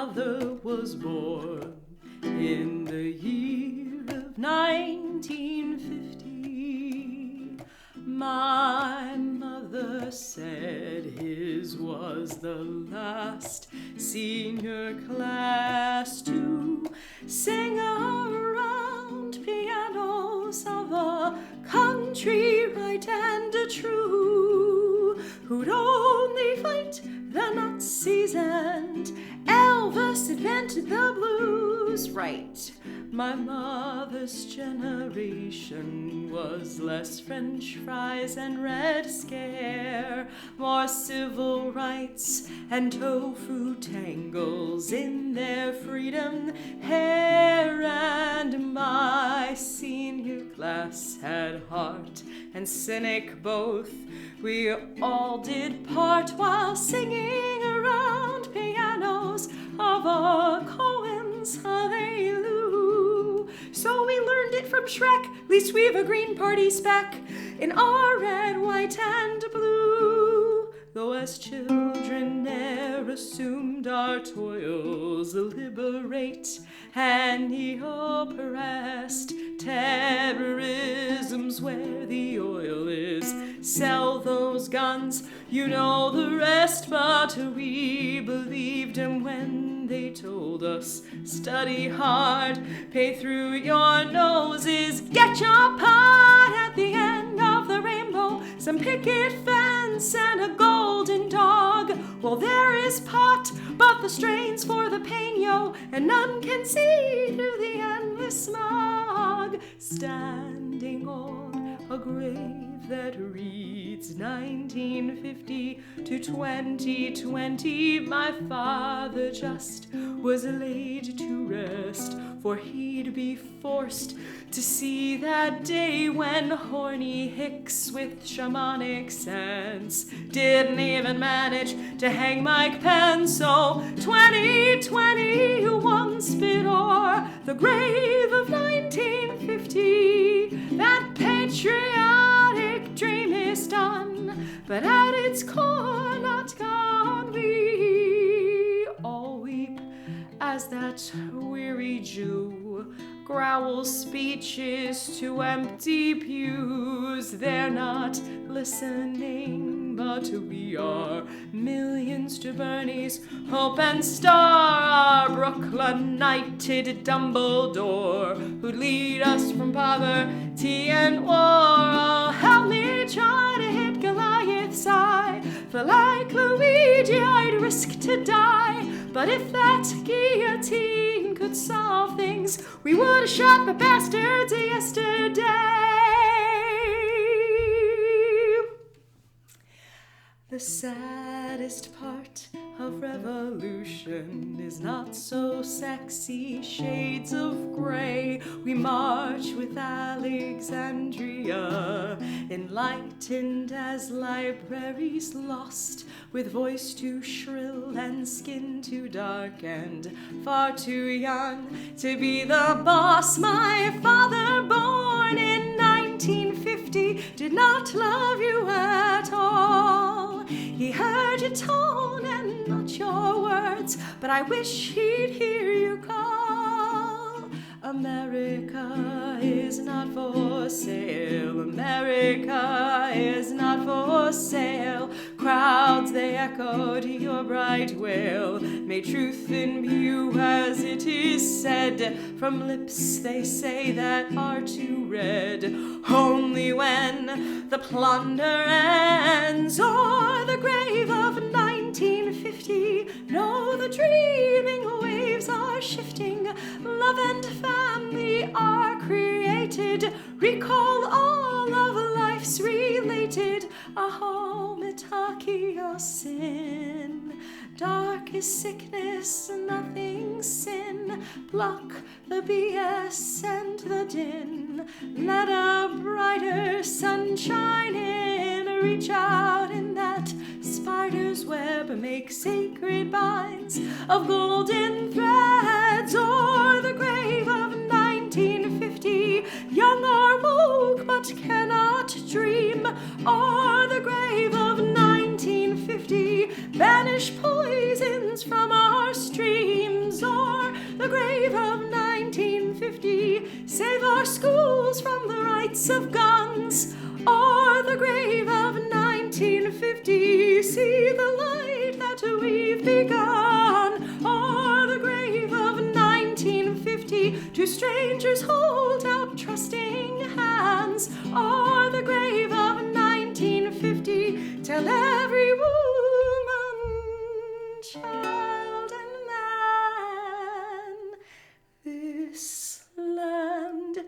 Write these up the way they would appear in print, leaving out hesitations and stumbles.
father was born in the year of 1950. My mother said his was the last senior class to sing around pianos of a country right and a true, who'd only fight the Nazis and Elvis invented the blues. Right. My mother's generation was less French fries and Red Scare, more civil rights and tofu tangles in their freedom hair. And my senior class had heart and cynic both. We all did part while singing around pianos of a Cohen's Hallelujah. So we learned it from Shrek, least we've a Green Party spec in our red, white, and blue. Though as children ne'er assumed our toils liberate any oppressed. Terrorism's where the oil is. Sell those guns, you know the rest. But we believed them when they told us, study hard, pay through your noses, get your part at the end of the rainbow, some picket fence and a golden dog. Well, there is pot, but the strain's for the pain-yo, and none can see through the endless smog. Standing on a grave that reads 1950 to 2020, my father just was laid to rest, for he'd be forced to see that day when horny hicks with shamanic sense didn't even manage to hang Mike Pence. So 2021 spit o'er the grave of 1950. That patriotic dream is done, but at its core not gone. We all weep as that weary Jew growls speeches to empty pews. They're not listening, but we are millions to Bernie's hope and star. Our Brooklynited Dumbledore, who'd lead us from poverty and war. Oh, help me try to hit Goliath's eye, for like Luigi I'd risk to die. But if that guillotine could solve things, we would have shot the bastards yesterday. The saddest part of revolution is not so sexy, shades of gray. We march with Alexandria, enlightened as libraries lost, with voice too shrill and skin too dark and far too young to be the boss. My father, born in 1950, did not love you at all. He heard your tone and not your words, but I wish he'd hear you call. America is not for sale. America is not for sale. Crowds, they echoed your bright wail, made truth imbue as it is said from lips they say that are too red. Only when the plunder ends o'er the grave of 1950, know the dreaming waves are shifting. Love and family are created. Recall all of life's related. A home itakia sin. Dark is sickness, nothing sin. Block the BS and the din. Let a brighter sunshine in. Reach out in that spider's web. Make sacred binds of golden threads o'er the grave of 1950. Young are woke but cannot dream. O'er the grave of 1950. Banish poisons from our streams. the grave of 1950, save our schools from the rights of guns. Or the grave of 1950, see the light that we've begun. Or the grave of 1950, two strangers hold out trusting hands. Or the grave of 1950, tell every woman, child, and man, this land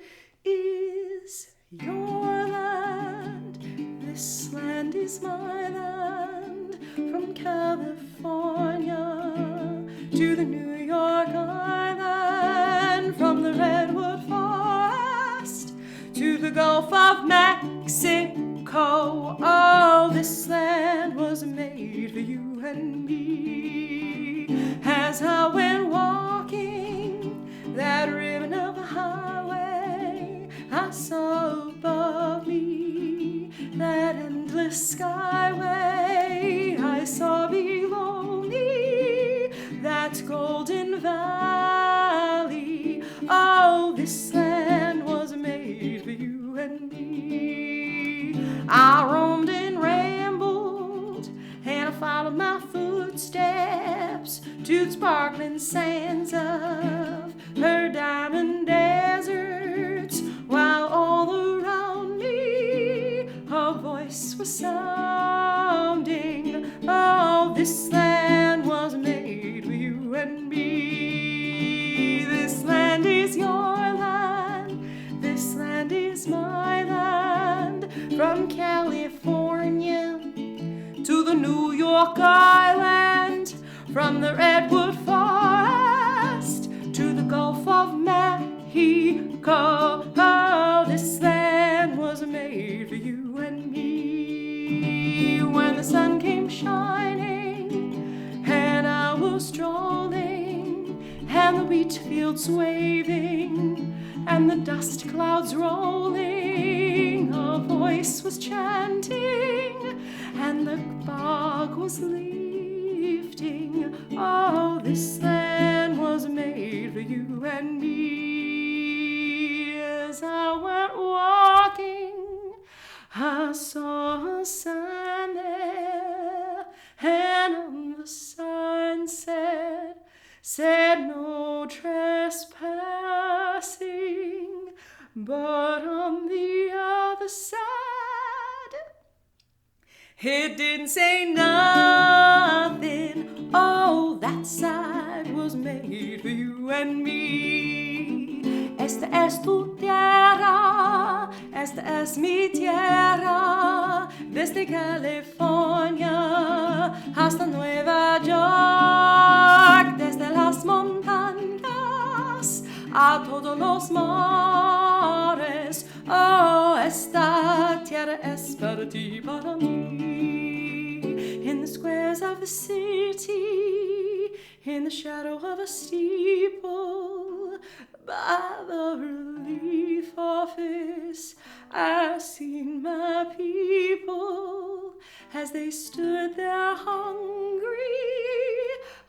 is your land. This land is my land. From California to the New York Island, from the redwood forest to the Gulf of Mexico. Oh, this land was made for you and me. As I went walking that ribbon of the highway, I saw above me that endless skyway. I saw below me that golden valley. Oh, this land was made for you and me. I roamed and rambled, and I followed my footsteps to the sparkling sands of her diamond deserts, while all around me her voice was sounding. Oh, this land was made for you and me. This land is your land. This land is my land. From California to the New York Island, from the redwood forest to the Gulf of Mexico. Oh, this land was made for you and me. When the sun came shining and I was strolling, and the wheat fields waving and the dust clouds rolling, a voice was chanting and the fog was lifting. Oh, this land was made for you and me. As I went walking, I saw a sign there, and on the sign said no trespassing. But on the other side, it didn't say nothing. Oh, that side was made for you and me. Esta es tu tierra, esta es mi tierra, desde California hasta Nueva York, desde las montañas a todos los mares. Oh, esta tierra es para ti, para mí. In the squares of the city, in the shadow of a steeple, by the relief office, I seen my people as they stood there hungry.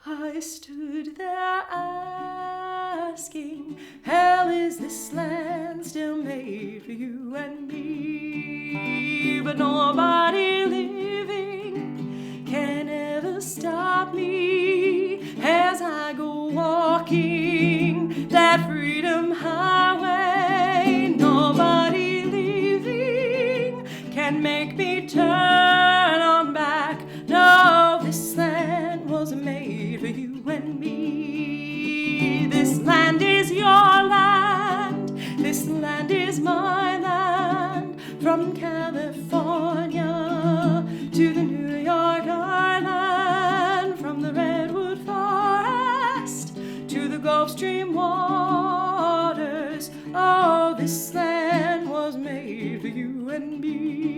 I stood there asking, hell, is this land still made for you and me? But nobody living can ever stop me as I go walking that freedom highway. Nobody living can make me turn on back. No, this land was made for you and me. This land is your land. This land is my land. From California to the New York Island, from the redwood forest to the Gulf Stream waters. Oh, this land was made for you and me.